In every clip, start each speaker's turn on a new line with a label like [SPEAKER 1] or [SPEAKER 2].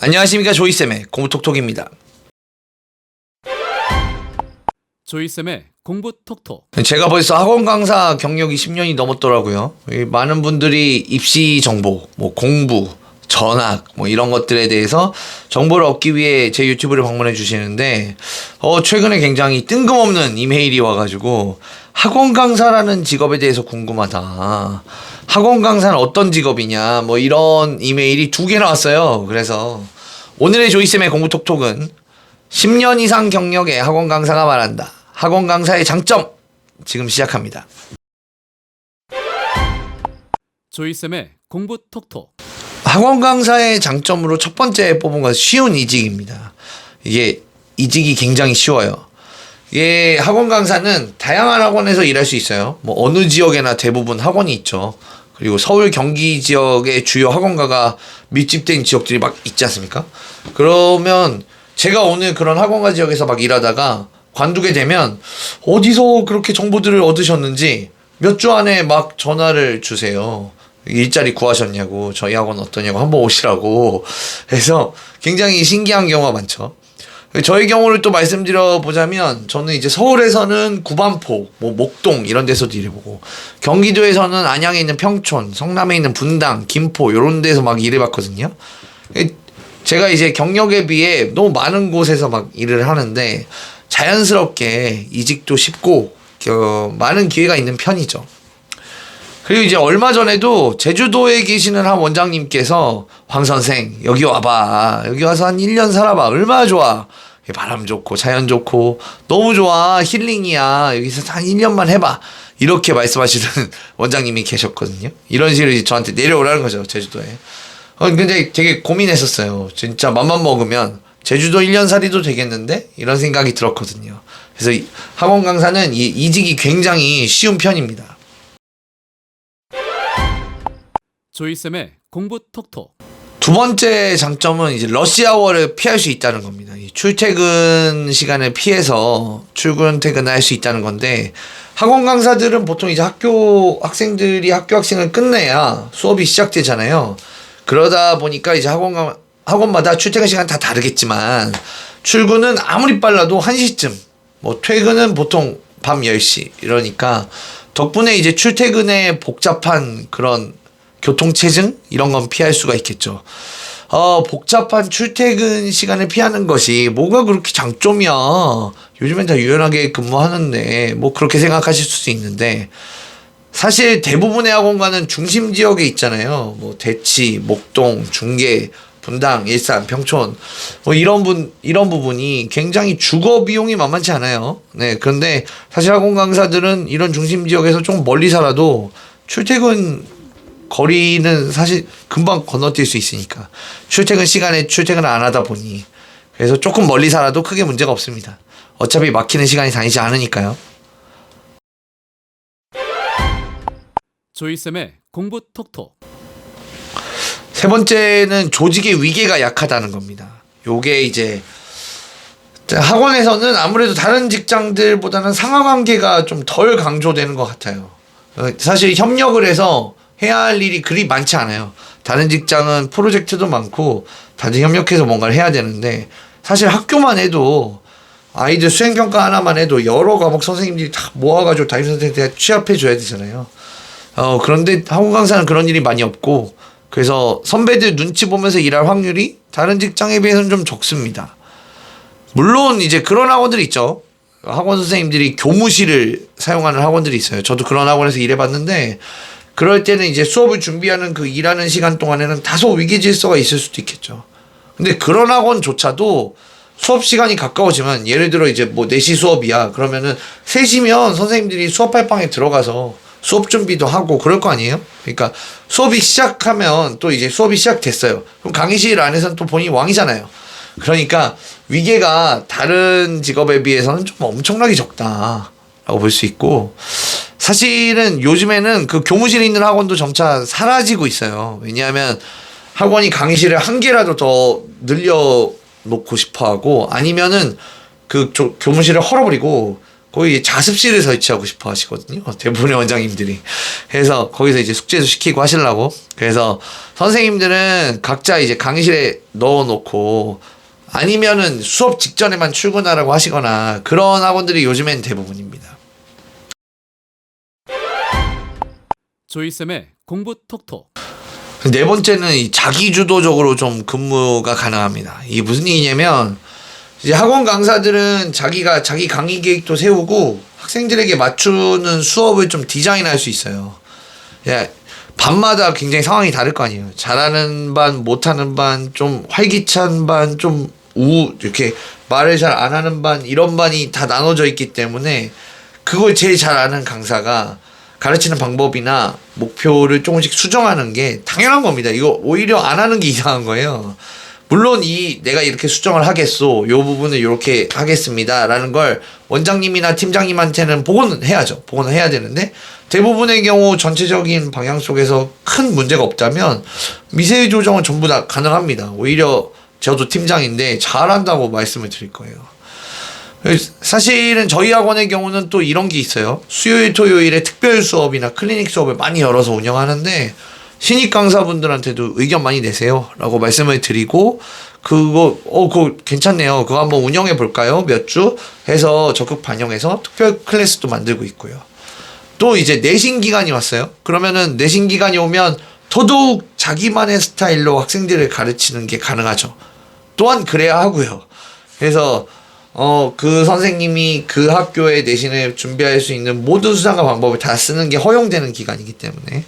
[SPEAKER 1] 안녕하십니까, 조이쌤의 공부톡톡입니다.
[SPEAKER 2] 조이쌤의 공부톡톡.
[SPEAKER 1] 제가 벌써 학원 강사 경력이 10년이 넘었더라고요. 많은 분들이 입시 정보, 공부, 전학 이런 것들에 대해서 정보를 얻기 위해 제 유튜브를 방문해 주시는데 최근에 굉장히 뜬금없는 이메일이 와가지고 학원 강사라는 직업에 대해서 궁금하다. 학원 강사는 어떤 직업이냐 이런 이메일이 2개나 왔어요. 그래서 오늘의 조이쌤의 공부톡톡은 10년 이상 경력의 학원 강사가 말한다. 학원 강사의 장점. 지금 시작합니다.
[SPEAKER 2] 조이쌤의 공부톡톡.
[SPEAKER 1] 학원 강사의 장점으로 첫 번째 뽑은 건 쉬운 이직입니다. 이게 이직이 굉장히 쉬워요. 이게 학원 강사는 다양한 학원에서 일할 수 있어요. 어느 지역에나 대부분 학원이 있죠. 그리고 서울, 경기 지역의 주요 학원가가 밀집된 지역들이 막 있지 않습니까? 그러면 제가 오늘 그런 학원가 지역에서 막 일하다가 관두게 되면 어디서 그렇게 정보들을 얻으셨는지 몇 주 안에 막 전화를 주세요. 일자리 구하셨냐고, 저희 학원 어떠냐고, 한번 오시라고. 그래서 굉장히 신기한 경우가 많죠. 저희 경우를 또 말씀드려 보자면, 저는 이제 서울에서는 구반포, 목동 이런 데서도 일해보고, 경기도에서는 안양에 있는 평촌, 성남에 있는 분당, 김포 이런 데서 막 일해봤거든요. 제가 이제 경력에 비해 너무 많은 곳에서 막 일을 하는데 자연스럽게 이직도 쉽고 많은 기회가 있는 편이죠. 그리고 이제 얼마 전에도 제주도에 계시는 한 원장님께서 황 선생 여기 와봐. 여기 와서 한 1년 살아봐. 얼마나 좋아. 바람 좋고 자연 좋고 너무 좋아. 힐링이야. 여기서 한 1년만 해봐. 이렇게 말씀하시는 원장님이 계셨거든요. 이런 식으로 이제 저한테 내려오라는 거죠. 제주도에. 근데 되게 고민했었어요. 진짜 맘만 먹으면 제주도 1년 살이도 되겠는데? 이런 생각이 들었거든요. 그래서 학원 강사는 이직이 굉장히 쉬운 편입니다.
[SPEAKER 2] 조이쌤의 공부톡톡.
[SPEAKER 1] 두 번째 장점은 이제 러시아워를 피할 수 있다는 겁니다. 출퇴근 시간을 피해서 출근 퇴근을 할 수 있다는 건데 학원 강사들은 보통 이제 학생들이 학교 학생을 끝내야 수업이 시작되잖아요. 그러다 보니까 이제 학원마다 출퇴근 시간 다 다르겠지만 출근은 아무리 빨라도 1시쯤, 퇴근은 보통 밤 10시 이러니까 덕분에 이제 출퇴근에 복잡한 그런 교통체증 이런 건 피할 수가 있겠죠. 복잡한 출퇴근 시간을 피하는 것이 뭐가 그렇게 장점이야. 요즘엔 다 유연하게 근무하는데 그렇게 생각하실 수도 있는데 사실 대부분의 학원가는 중심 지역에 있잖아요. 대치, 목동, 중계, 분당, 일산, 평촌 이런 부분이 굉장히 주거 비용이 만만치 않아요. 네, 그런데 사실 학원 강사들은 이런 중심 지역에서 좀 멀리 살아도 출퇴근 거리는 사실 금방 건너뛸 수 있으니까 출퇴근 시간에 출퇴근을 안 하다 보니 그래서 조금 멀리 살아도 크게 문제가 없습니다. 어차피 막히는 시간이 다니지 않으니까요.
[SPEAKER 2] 조이쌤의 공부톡톡.
[SPEAKER 1] 세 번째는 조직의 위계가 약하다는 겁니다. 요게 이제 학원에서는 아무래도 다른 직장들보다는 상하관계가 좀 덜 강조되는 것 같아요. 사실 협력을 해서 해야 할 일이 그리 많지 않아요. 다른 직장은 프로젝트도 많고 다들 협력해서 뭔가를 해야 되는데 사실 학교만 해도 아이들 수행평가 하나만 해도 여러 과목 선생님들이 다 모아가지고 담임선생님한테 취합해 줘야 되잖아요. 그런데 학원 강사는 그런 일이 많이 없고 그래서 선배들 눈치 보면서 일할 확률이 다른 직장에 비해서는 좀 적습니다. 물론 이제 그런 학원들이 있죠. 학원 선생님들이 교무실을 사용하는 학원들이 있어요. 저도 그런 학원에서 일해봤는데 그럴 때는 이제 수업을 준비하는 그 일하는 시간 동안에는 다소 위계 질서가 있을 수도 있겠죠. 근데 그런 학원조차도 수업 시간이 가까워지면 예를 들어 이제 4시 수업이야. 그러면은 3시면 선생님들이 수업할 방에 들어가서 수업 준비도 하고 그럴 거 아니에요? 그러니까 수업이 시작하면 또 이제 수업이 시작됐어요. 그럼 강의실 안에서는 또 본인이 왕이잖아요. 그러니까 위계가 다른 직업에 비해서는 좀 엄청나게 적다라고 볼 수 있고 사실은 요즘에는 그 교무실에 있는 학원도 점차 사라지고 있어요. 왜냐하면 학원이 강의실을 1개라도 더 늘려놓고 싶어 하고 아니면은 그 교무실을 헐어버리고 거기 자습실을 설치하고 싶어 하시거든요. 대부분의 원장님들이. 그래서 거기서 이제 숙제도 시키고 하시려고. 그래서 선생님들은 각자 이제 강의실에 넣어놓고 아니면은 수업 직전에만 출근하라고 하시거나 그런 학원들이 요즘엔 대부분입니다.
[SPEAKER 2] 조이쌤의 공부 톡톡.
[SPEAKER 1] 네 번째는 이 자기주도적으로 좀 근무가 가능합니다. 이게 무슨 얘기냐면 이제 학원 강사들은 자기가 자기 강의 계획도 세우고 학생들에게 맞추는 수업을 좀 디자인할 수 있어요. 예, 반마다 굉장히 상황이 다를 거 아니에요. 잘하는 반, 못하는 반, 좀 활기찬 반, 좀 이렇게 말을 잘 안 하는 반, 이런 반이 다 나눠져 있기 때문에 그걸 제일 잘 아는 강사가 가르치는 방법이나 목표를 조금씩 수정하는 게 당연한 겁니다. 이거 오히려 안 하는 게 이상한 거예요. 물론 내가 이렇게 수정을 하겠소, 요 부분을 이렇게 하겠습니다 라는 걸 원장님이나 팀장님한테는 보고는 해야죠. 보고는 해야 되는데 대부분의 경우 전체적인 방향 속에서 큰 문제가 없다면 미세의 조정은 전부 다 가능합니다. 오히려 저도 팀장인데 잘한다고 말씀을 드릴 거예요. 사실은 저희 학원의 경우는 또 이런 게 있어요. 수요일, 토요일에 특별 수업이나 클리닉 수업을 많이 열어서 운영하는데 신입 강사분들한테도 의견 많이 내세요 라고 말씀을 드리고 그거 괜찮네요. 그거 한번 운영해 볼까요? 몇 주 해서 적극 반영해서 특별 클래스도 만들고 있고요. 또 이제 내신 기간이 왔어요. 그러면은 내신 기간이 오면 더더욱 자기만의 스타일로 학생들을 가르치는 게 가능하죠. 또한 그래야 하고요. 그래서 그 선생님이 그 학교의 내신을 준비할 수 있는 모든 수단과 방법을 다 쓰는 게 허용되는 기간이기 때문에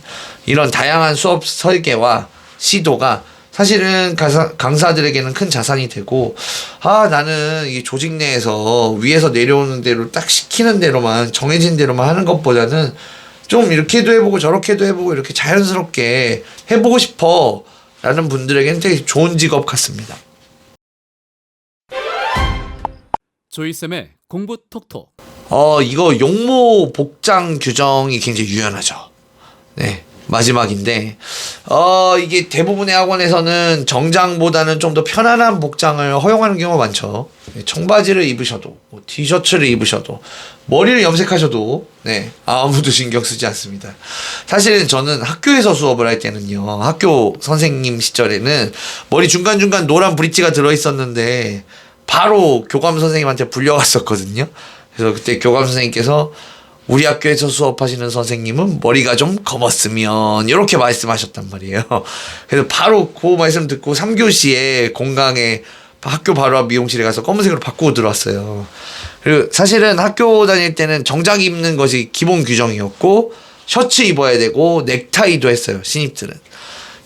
[SPEAKER 1] 이런 다양한 수업 설계와 시도가 사실은 강사들에게는 큰 자산이 되고, 나는 이 조직 내에서 위에서 내려오는 대로 딱 시키는 대로만 정해진 대로만 하는 것보다는 좀 이렇게도 해보고 저렇게도 해보고 이렇게 자연스럽게 해보고 싶어 라는 분들에게는 되게 좋은 직업 같습니다.
[SPEAKER 2] 조이쌤의 공부 톡톡.
[SPEAKER 1] 이거 용모 복장 규정이 굉장히 유연하죠. 네, 마지막인데, 이게 대부분의 학원에서는 정장보다는 좀 더 편안한 복장을 허용하는 경우가 많죠. 네, 청바지를 입으셔도, 티셔츠를 입으셔도, 머리를 염색하셔도, 네, 아무도 신경 쓰지 않습니다. 사실은 저는 학교에서 수업을 할 때는요, 학교 선생님 시절에는 머리 중간중간 노란 브릿지가 들어있었는데, 바로 교감 선생님한테 불려갔었거든요. 그래서 그때 교감 선생님께서 우리 학교에서 수업하시는 선생님은 머리가 좀 검었으면 이렇게 말씀하셨단 말이에요. 그래서 바로 그 말씀 듣고 3교시에 공강에 학교 바로 앞 미용실에 가서 검은색으로 바꾸고 들어왔어요. 그리고 사실은 학교 다닐 때는 정장 입는 것이 기본 규정이었고 셔츠 입어야 되고 넥타이도 했어요, 신입들은.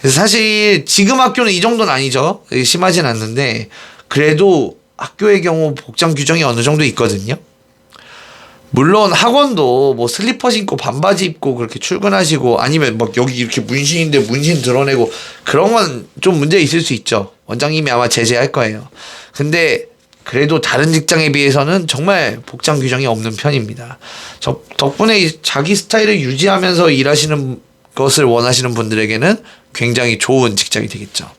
[SPEAKER 1] 그래서 사실 지금 학교는 이 정도는 아니죠. 심하진 않는데 그래도 학교의 경우 복장 규정이 어느 정도 있거든요. 물론 학원도 뭐 슬리퍼 신고 반바지 입고 그렇게 출근하시고 아니면 막 여기 이렇게 문신인데 문신 드러내고 그런 건 좀 문제 있을 수 있죠. 원장님이 아마 제재할 거예요. 근데 그래도 다른 직장에 비해서는 정말 복장 규정이 없는 편입니다. 덕분에 자기 스타일을 유지하면서 일하시는 것을 원하시는 분들에게는 굉장히 좋은 직장이 되겠죠.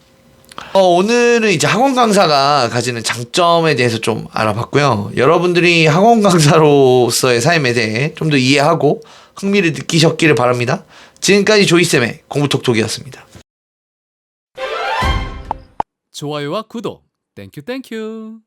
[SPEAKER 1] 오늘은 이제 학원 강사가 가지는 장점에 대해서 좀 알아봤고요. 여러분들이 학원 강사로서의 삶에 대해 좀 더 이해하고 흥미를 느끼셨기를 바랍니다. 지금까지 조이쌤의 공부톡톡이었습니다.
[SPEAKER 2] 좋아요와 구독. 땡큐.